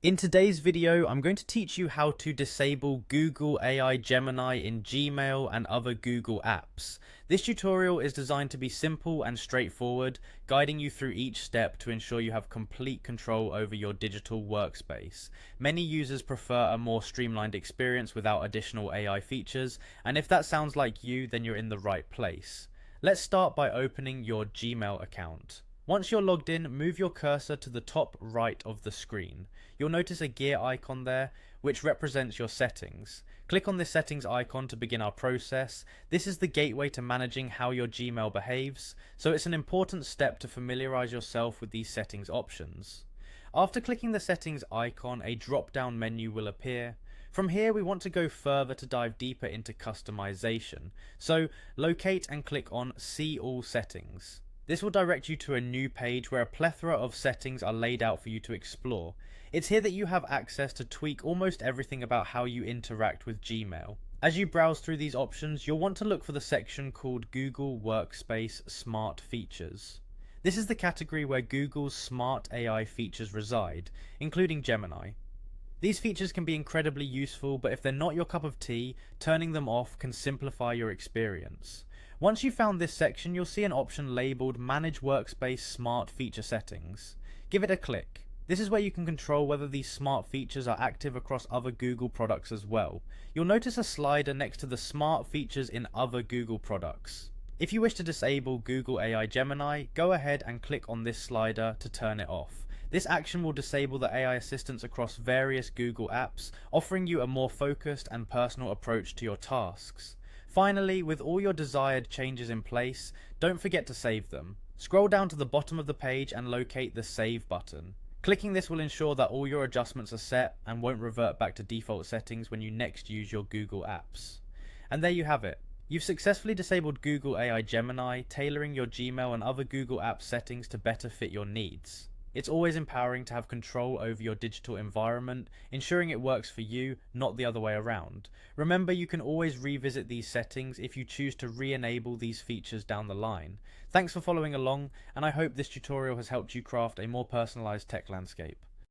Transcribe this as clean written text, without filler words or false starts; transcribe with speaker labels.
Speaker 1: In today's video, I'm going to teach you how to disable Google AI Gemini in Gmail and other Google apps. This tutorial is designed to be simple and straightforward, guiding you through each step to ensure you have complete control over your digital workspace. Many users prefer a more streamlined experience without additional AI features, and if that sounds like you, then you're in the right place. Let's start by opening your Gmail account. Once you're logged in, move your cursor to the top right of the screen. You'll notice a gear icon there, which represents your settings. Click on this settings icon to begin our process. This is the gateway to managing how your Gmail behaves, so it's an important step to familiarize yourself with these settings options. After clicking the settings icon, a drop-down menu will appear. From here, we want to go further to dive deeper into customization. So, locate and click on See All Settings. This will direct you to a new page where a plethora of settings are laid out for you to explore. It's here that you have access to tweak almost everything about how you interact with Gmail. As you browse through these options, you'll want to look for the section called Google Workspace Smart Features. This is the category where Google's smart AI features reside, including Gemini. These features can be incredibly useful, but if they're not your cup of tea, turning them off can simplify your experience. Once you've found this section, you'll see an option labeled Manage Workspace Smart Feature Settings. Give it a click. This is where you can control whether these smart features are active across other Google products as well. You'll notice a slider next to the Smart Features in Other Google Products. If you wish to disable Google AI Gemini, go ahead and click on this slider to turn it off. This action will disable the AI assistants across various Google apps, offering you a more focused and personal approach to your tasks. Finally, with all your desired changes in place, don't forget to save them. Scroll down to the bottom of the page and locate the Save button. Clicking this will ensure that all your adjustments are set and won't revert back to default settings when you next use your Google apps. And there you have it. You've successfully disabled Google AI Gemini, tailoring your Gmail and other Google Apps settings to better fit your needs. It's always empowering to have control over your digital environment, ensuring it works for you, not the other way around. Remember, you can always revisit these settings if you choose to re-enable these features down the line. Thanks for following along, and I hope this tutorial has helped you craft a more personalized tech landscape.